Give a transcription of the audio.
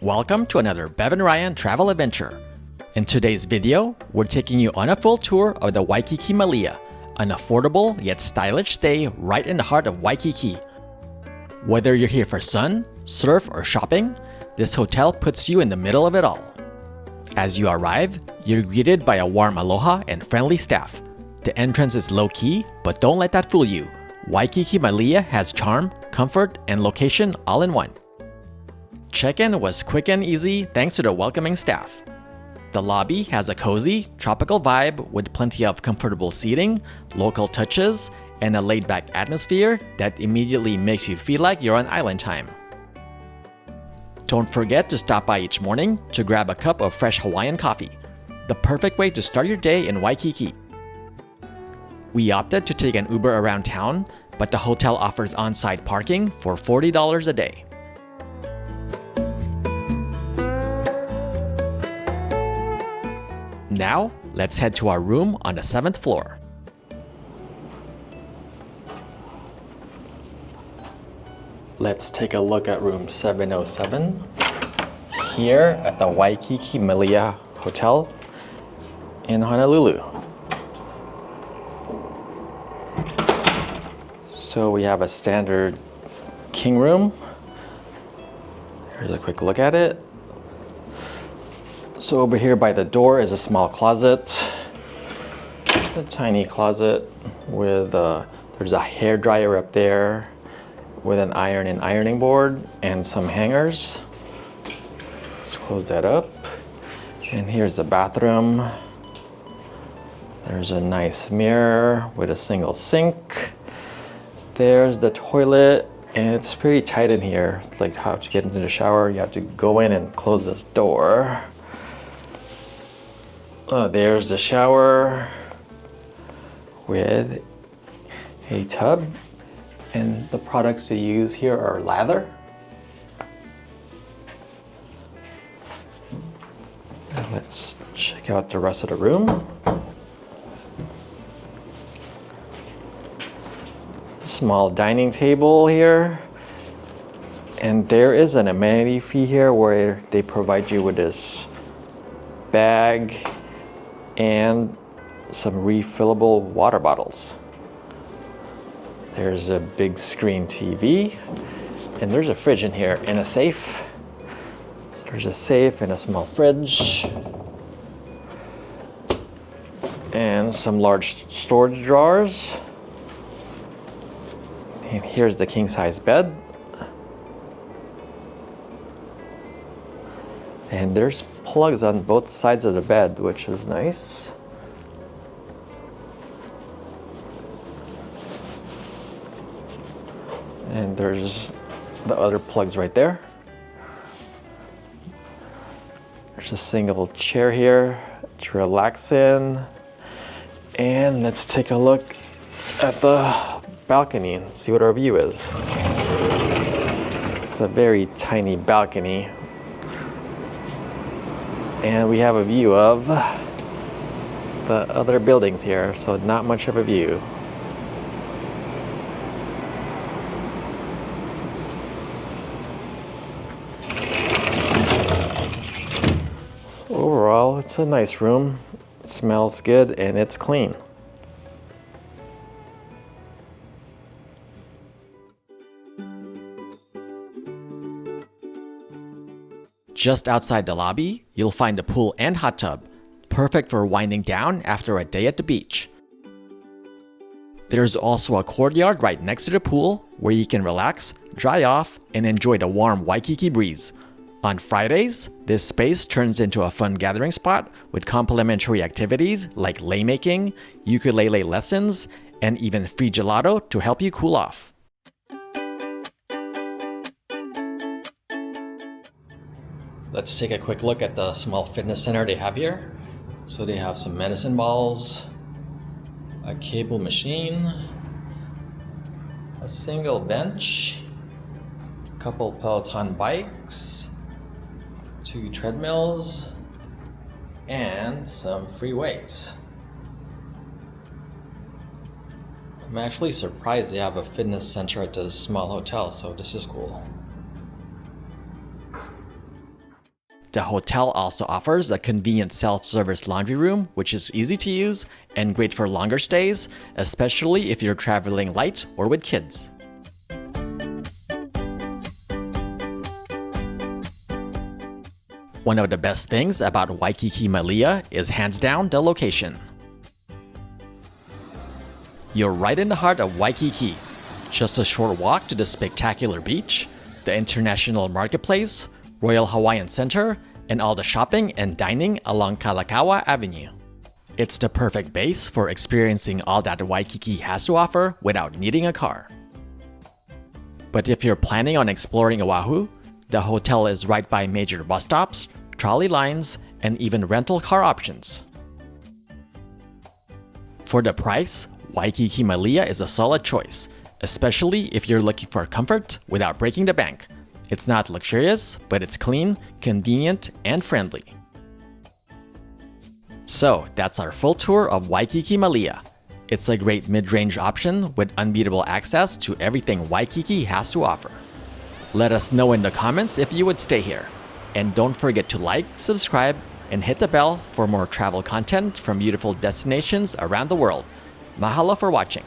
Welcome to another Bev and Ryan travel adventure. In today's video, we're taking you on a full tour of the Waikiki Malia, an affordable yet stylish stay right in the heart of Waikiki. Whether you're here for sun, surf, or shopping, this hotel puts you in the middle of it all. As you arrive, you're greeted by a warm aloha and friendly staff. The entrance is low-key, but don't let that fool you. Waikiki Malia has charm, comfort, and location all in one. Check-in was quick and easy thanks to the welcoming staff. The lobby has a cozy, tropical vibe with plenty of comfortable seating, local touches, and a laid-back atmosphere that immediately makes you feel like you're on island time. Don't forget to stop by each morning to grab a cup of fresh Hawaiian coffee, the perfect way to start your day in Waikiki. We opted to take an Uber around town, but the hotel offers on-site parking for $40 a day. Now, let's head to our room on the 7th floor. Let's take a look at room 707 here at the Waikiki Malia Hotel in Honolulu. So we have a standard king room. Here's a quick look at it. So over here by the door is a small closet, a tiny closet with there's a hair dryer up there with an iron and ironing board and some hangers. Let's close that up. And here's the bathroom. There's a nice mirror with a single sink. There's the toilet, and it's pretty tight in here. Like how to get into the shower, you have to go in and close this door. There's the shower with a tub, and the products they use here are lather. And let's check out the rest of the room. Small dining table here, and there is an amenity fee here where they provide you with this bag and some refillable water bottles. There's a big screen TV, and there's a fridge in here and a safe. So there's a safe and a small fridge and some large storage drawers. And here's the king-size bed. And there's plugs on both sides of the bed, which is nice. And there's the other plugs right there. There's a single chair here to relax in. And let's take a look at the balcony and see what our view is. It's a very tiny balcony. And we have a view of the other buildings here, so not much of a view. Overall, it's a nice room. It smells good and it's clean. Just outside the lobby, you'll find a pool and hot tub, perfect for winding down after a day at the beach. There's also a courtyard right next to the pool where you can relax, dry off, and enjoy the warm Waikiki breeze. On Fridays, this space turns into a fun gathering spot with complimentary activities like lei making, ukulele lessons, and even free gelato to help you cool off. Let's take a quick look at the small fitness center they have here. So they have some medicine balls, a cable machine, a single bench, a couple Peloton bikes, 2 treadmills, and some free weights. I'm actually surprised they have a fitness center at this small hotel, so this is cool. The hotel also offers a convenient self-service laundry room, which is easy to use and great for longer stays, especially if you're traveling light or with kids. One of the best things about Waikiki Malia is hands down the location. You're right in the heart of Waikiki. Just a short walk to the spectacular beach, the International Marketplace, Royal Hawaiian Center, and all the shopping and dining along Kalakaua Avenue. It's the perfect base for experiencing all that Waikiki has to offer without needing a car. But if you're planning on exploring Oahu, the hotel is right by major bus stops, trolley lines, and even rental car options. For the price, Waikiki Malia is a solid choice, especially if you're looking for comfort without breaking the bank. It's not luxurious, but it's clean, convenient, and friendly. So that's our full tour of Waikiki Malia. It's a great mid-range option with unbeatable access to everything Waikiki has to offer. Let us know in the comments if you would stay here. And don't forget to like, subscribe, and hit the bell for more travel content from beautiful destinations around the world. Mahalo for watching.